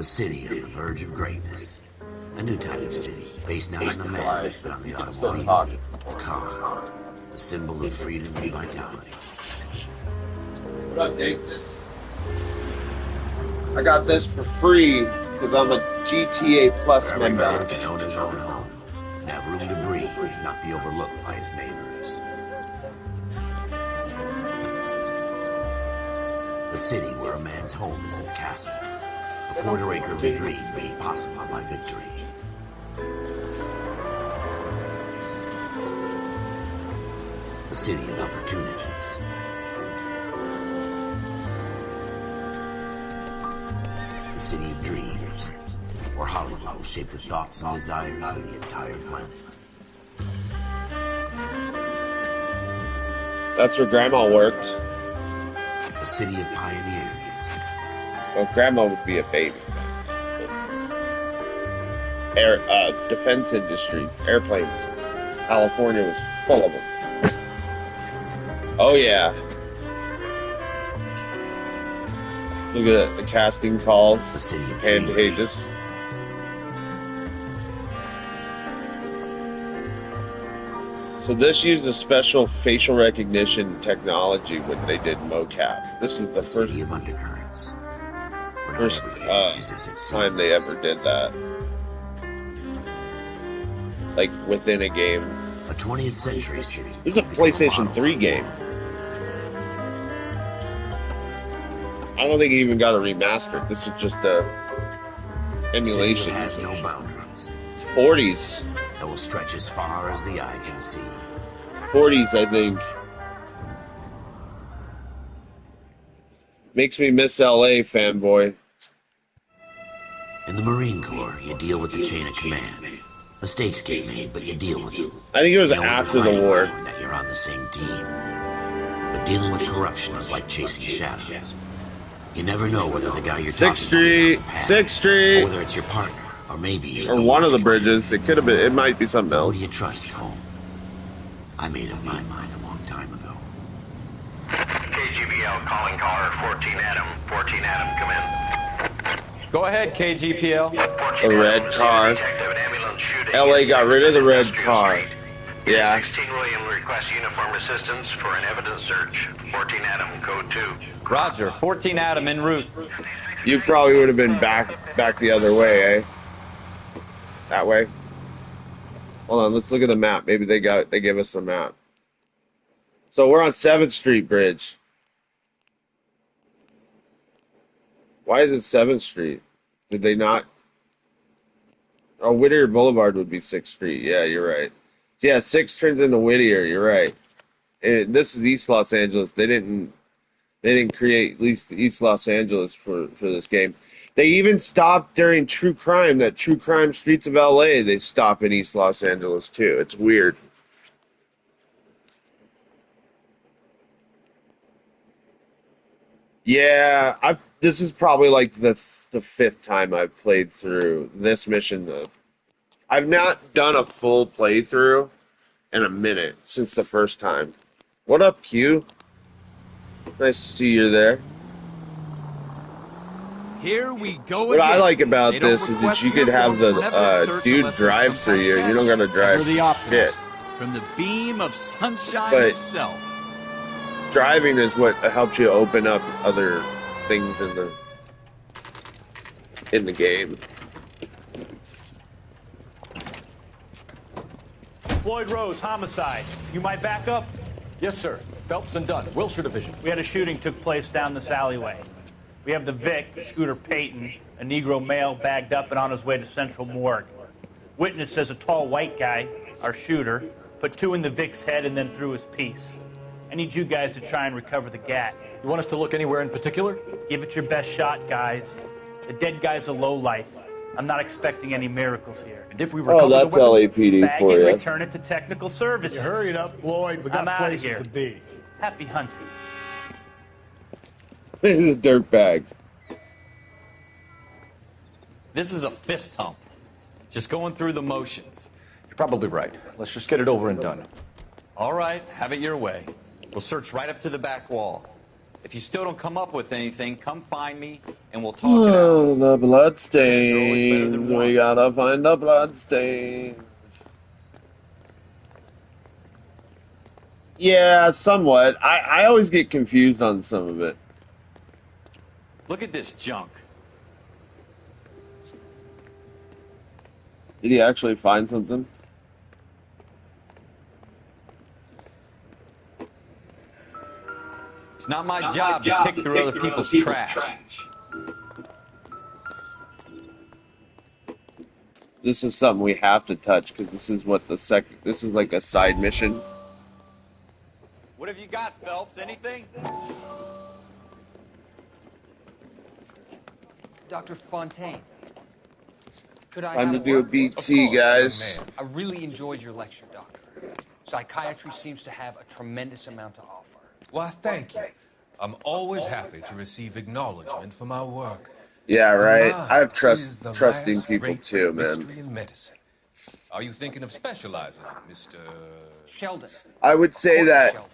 A city on the verge of greatness. A new type of city, based not on the man, but on the automobile. The car. The symbol of freedom and vitality. What up, Dave? I got this for free because I'm a GTA Plus Every member. man can own his own home, and have room to breathe and not be overlooked by his neighbors. A city where a man's home is his castle. A quarter-acre of a dream made possible by victory. A city of opportunists. A city of dreams, where Hollywood will shape the thoughts and desires of the entire planet. That's where Grandma worked. A city of pioneers. Well, Grandma would be a baby. Defense industry, airplanes. California was full of them. Oh yeah. Look at the casting calls, A city of and dreamers. pages. So this used a special facial recognition technology when they did mocap. This is the A first city of undercurrents. Where not first everything is as it time they seems. ever did that. Like within a game. A 20th century city. This is a PlayStation 3 game. I don't think it even got a remastered. This is just a emulation. City that has no boundaries. 40s. That will stretch as far as the eye can see. 40s, I think. Makes me miss LA, fanboy. In the Marine Corps, you deal with the chain of command. Mistakes get made, but you deal with them. I think it was You know when after you're the fighting war. for, that you're on the same team. But dealing with corruption is like chasing shadows. You never know whether the guy you're Sixth talking Street, about is on the path, Sixth or Street, whether it's your partner, or maybe or one of the watchman. bridges. It could have been. It might be something So who else. do you trust, Cole? I made up my mind a long time ago. KGBL calling caller 14 Adam. 14 Adam, come in. Go ahead, KGPL. 14 A red Adam, car. detective, an ambulance shooting LA in got rid of the red Industrial car. Street. Yeah. 16 William requests uniform assistance for an evidence search. 14 Adam, code 2. Roger, 14 Adam en route. You probably would have been back the other way, eh? That way. Hold on, let's look at the map. Maybe they gave us a map. So we're on 7th Street Bridge. Why is it 7th Street? Did they not? Oh, Whittier Boulevard would be 6th Street. Yeah, you're right. Yeah, 6 turns into Whittier. You're right. This is East Los Angeles. They didn't create at least East Los Angeles for this game. They even stopped during True Crime, that True Crime Streets of LA. They stop in East Los Angeles too. It's weird. Yeah, this is probably like the 5th time I've played through this mission. I've not done a full playthrough in a minute since the first time. What up, Q? Nice to see you there. Here we go What I like about this is that you could have the dude drive for you. You don't gotta drive shit. From the beam of sunshine But- itself. Driving is what helps you open up other things in the game. Floyd Rose, homicide. You might back up? Yes, sir. Phelps and Dunn, Wilshire Division. We had a shooting took place down this alleyway. We have the Vic, Scooter Payton, a Negro male bagged up and on his way to Central Morgue. Witness says a tall white guy, our shooter, put 2 in the Vic's head and then threw his piece. I need you guys to try and recover the gat. You want us to look anywhere in particular? Give it your best shot, guys. The dead guy's a lowlife. I'm not expecting any miracles here. And if we recover Oh, that's the weapon, LAPD Bag for it, you. return it to technical services. Hurry it up, Floyd. We got I'm outta places here. to be. Happy hunting. This is dirtbag. this is a fist hump. Just going through the motions. You're probably right. Let's just get it over and done. All right, have it your way. We'll search right up to the back wall. If you still don't come up with anything, come find me and we'll talk it out. Oh, the always better bloodstains. than We one. gotta find the bloodstains. Yeah, somewhat. I always get confused on some of it. Look at this junk. Did he actually find something? It's not my job to pick through other people's trash. This is something we have to touch because this is what this is like a side mission. What have you got, Phelps? Anything? Dr. Fontaine, could I Time have to a do a word? BT, guys. I really enjoyed your lecture, Doctor. Psychiatry seems to have a tremendous amount to offer. Why, thank you. I'm always happy to receive acknowledgement for my work. Yeah, right. Mine I have is the trusting last people great too, man. mystery in medicine. Are you thinking of specializing, Mr. Sheldon. I would say Courtney that Sheldon.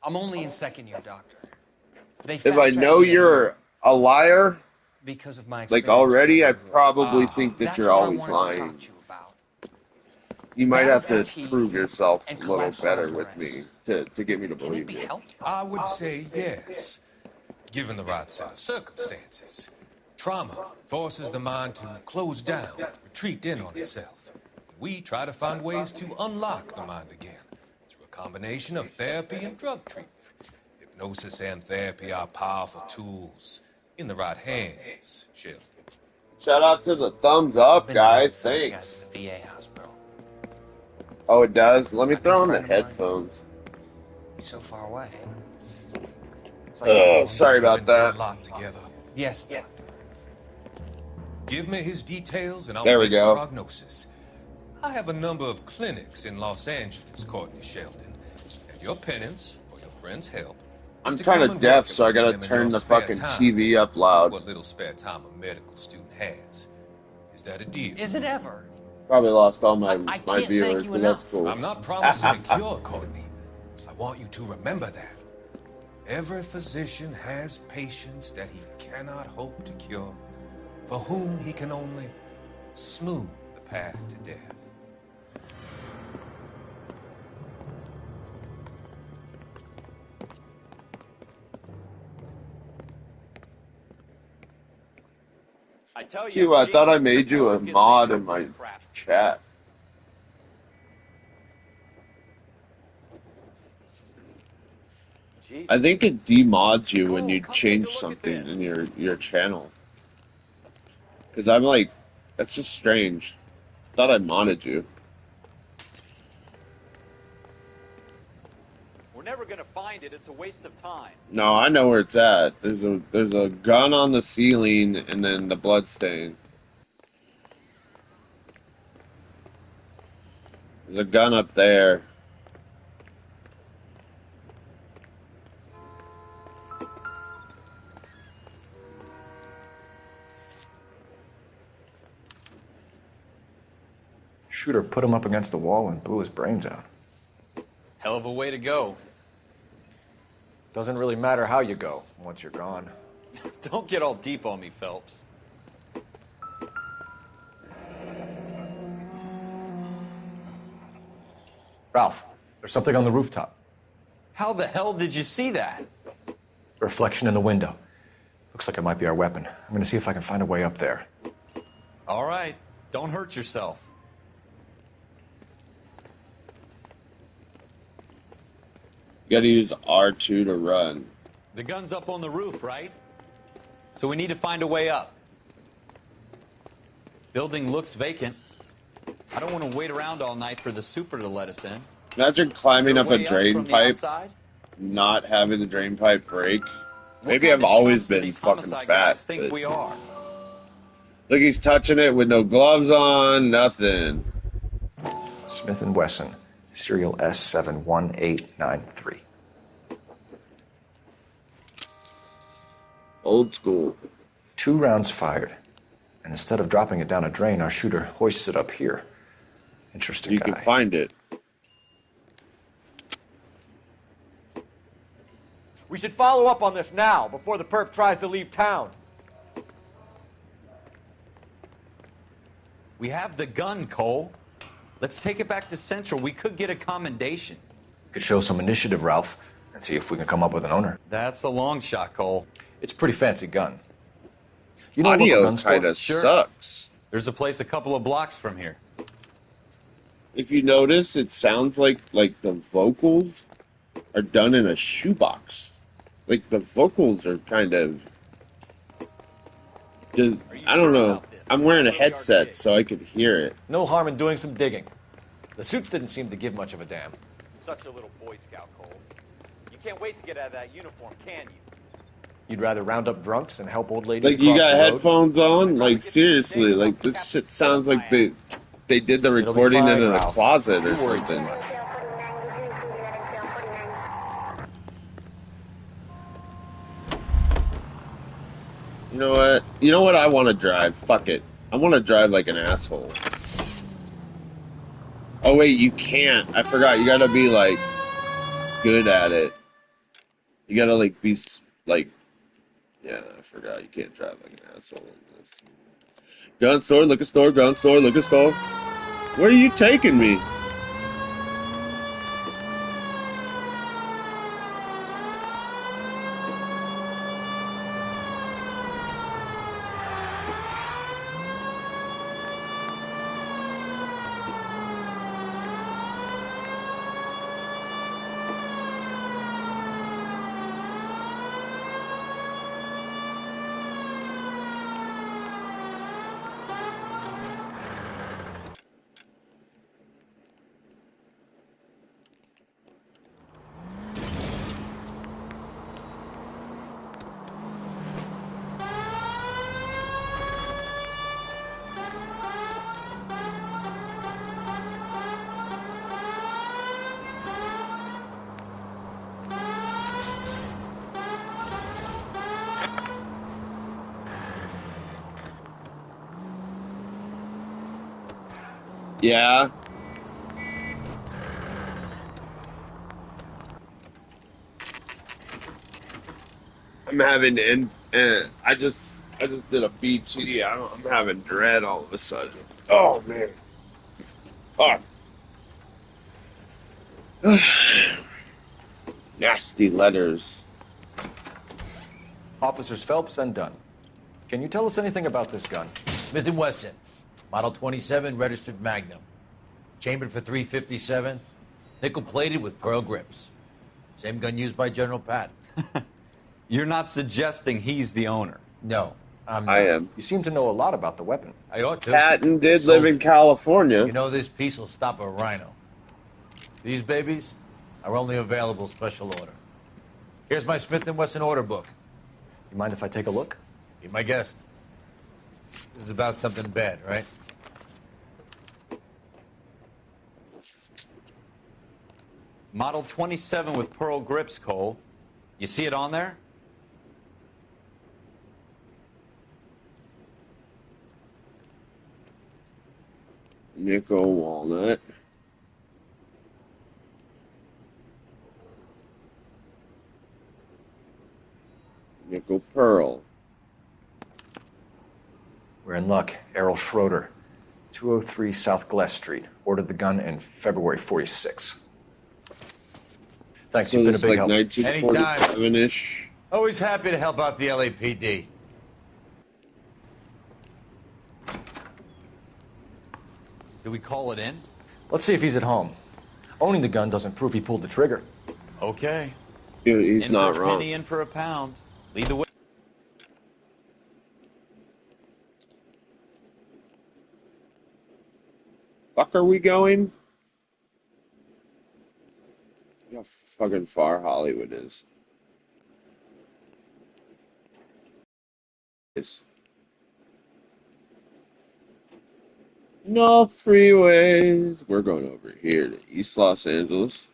I'm only in second year, Doctor. They if I fast-tracked know me you're a liar, because of my like experience already, I treating you. probably think that That's you're what always I wanted to lying. talk to you about. You might Battle have to fatigue prove yourself a and little collapse better under with duress. me to get me to Can it believe be you. helped? I would say yes, given the right set of circumstances. Trauma forces the mind to close down, retreat in on itself. We try to find ways to unlock the mind again through a combination of therapy and drug treatment. Hypnosis and therapy are powerful tools in the right hands, Sheldon. Shout out to the thumbs up, Been guys. visiting some Thanks. guys at the VA hospital. Oh, it does? Let me A good throw on the friend of mine. headphones. He's so far away. It's like Oh, sorry We've about been through that. a lot together. yes, Doctor. Give me his details and I'll There we make go. a prognosis. I have a number of clinics in Los Angeles, Courtney Sheldon. And your penance, for your friend's help, I'm is to kind come of and deaf, work so I with gotta them in turn your the spare fucking time. TV up loud. What little spare time a medical student has. Is that a deal? Is it ever? Probably lost all my, I my can't thank viewers, you but that's enough. cool. I'm not promising a cure, Courtney. I want you to remember that. Every physician has patients that he cannot hope to cure, for whom he can only smooth the path to death. I tell you, Q, I thought I made you a always get mod laid in my up crap. chat. Jesus. I think it demods you when Cool, you come change take a look at something this. in your channel. Because I'm like, that's just strange. Thought I modded you. We're never gonna find it. It's a waste of time. No, I know where it's at. There's a gun on the ceiling and then the blood stain. There's a gun up there. Shooter put him up against the wall and blew his brains out. Hell of a way to go. Doesn't really matter how you go once you're gone. Don't get all deep on me, Phelps. Ralph, there's something on the rooftop. How the hell did you see that? A reflection in the window. Looks like it might be our weapon. I'm gonna see if I can find a way up there. All right. Don't hurt yourself. You gotta use R2 to run. The gun's up on the roof, right? So we need to find a way up. Building looks vacant. I don't want to wait around all night for the super to let us in. Imagine climbing Is up there a way drain from the pipe, outside? not having the drain pipe break. What Maybe kind I've of always chumps do been these fucking homicide fat. guys think But we are? look, he's touching it with no gloves on, nothing. Smith & Wesson, serial S71893. Old school. 2 rounds fired. And instead of dropping it down a drain, our shooter hoists it up here. Interesting You guy. can find it. We should follow up on this now, before the perp tries to leave town. We have the gun, Cole. Let's take it back to Central. We could get a commendation. Could show some initiative, Ralph, and see if we can come up with an owner. That's a long shot, Cole. It's a pretty fancy gun. You know a local Audio gun store? kind of Sure. sucks. There's a place a couple of blocks from here. If you notice, it sounds like the vocals are done in a shoebox. Like the vocals are kind of. Just, I don't know. I'm wearing a headset so I could hear it. No harm in doing some digging. The suits didn't seem to give much of a damn. Such a little Boy Scout, Cole. You can't wait to get out of that uniform, can you? You'd rather round up drunks and help old ladies Like you across got the road? headphones on? Like seriously, like this shit sounds like they did the recording fine, in a Ralph. closet or Don't worry too something. much. You know what? You know what I want to drive? Fuck it. I want to drive like an asshole. Oh wait, you can't. I forgot. You gotta be like good at it. You gotta like be like. Yeah, I forgot. You can't drive like an asshole in this. Gun store, liquor store, gun store, liquor store. Where are you taking me? Yeah. I'm having I just did a BT. I'm having dread all of a sudden. Oh man. Fuck. Nasty letters. Officers Phelps and Dunn. Can you tell us anything about this gun? Smith & Wesson, Model 27, registered Magnum. Chambered for .357, nickel-plated with pearl grips. Same gun used by General Patton. You're not suggesting he's the owner. No, I'm not. I am. You seem to know a lot about the weapon. I ought to. Patton did live in California. You know, this piece will stop a rhino. These babies are only available special order. Here's my Smith & Wesson order book. You mind if I take a look? Be my guest. This is about something bad, right? Model 27 with pearl grips, Cole. You see it on there? Nickel walnut. Nickel pearl. We're in luck. Errol Schroeder, 203 South Gless Street. Ordered the gun in February '46. Thanks, So you've been a it's big like help. 1947-ish. Always happy to help out the LAPD. Do we call it in? Let's see if he's at home. Owning the gun doesn't prove he pulled the trigger. Okay. He's In not for a wrong. penny, in for a pound. Lead the way. Fuck are we going? Look how fucking far Hollywood is. No freeways. We're going over here to East Los Angeles.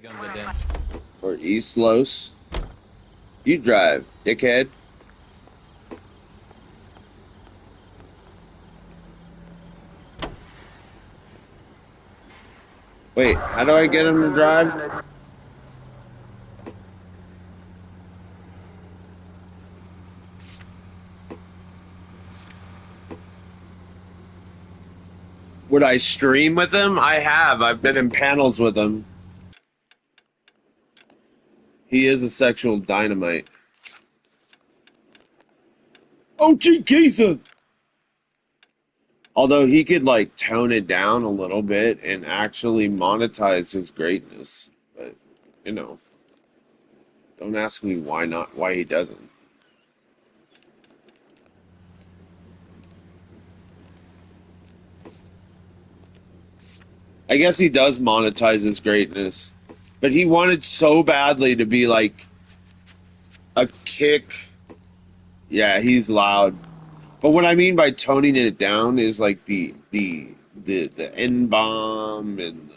Gunned it in. Or East Los. You drive, dickhead. Wait, how do I get him to drive? Would I stream with him? I have. I've been in panels with him. He is a sexual dynamite. OG Geezer! Although he could, like, tone it down a little bit and actually monetize his greatness. But, you know, don't ask me why he doesn't. I guess he does monetize his greatness. But he wanted so badly to be, like, a kick. Yeah, he's loud. But what I mean by toning it down is like the N-bomb and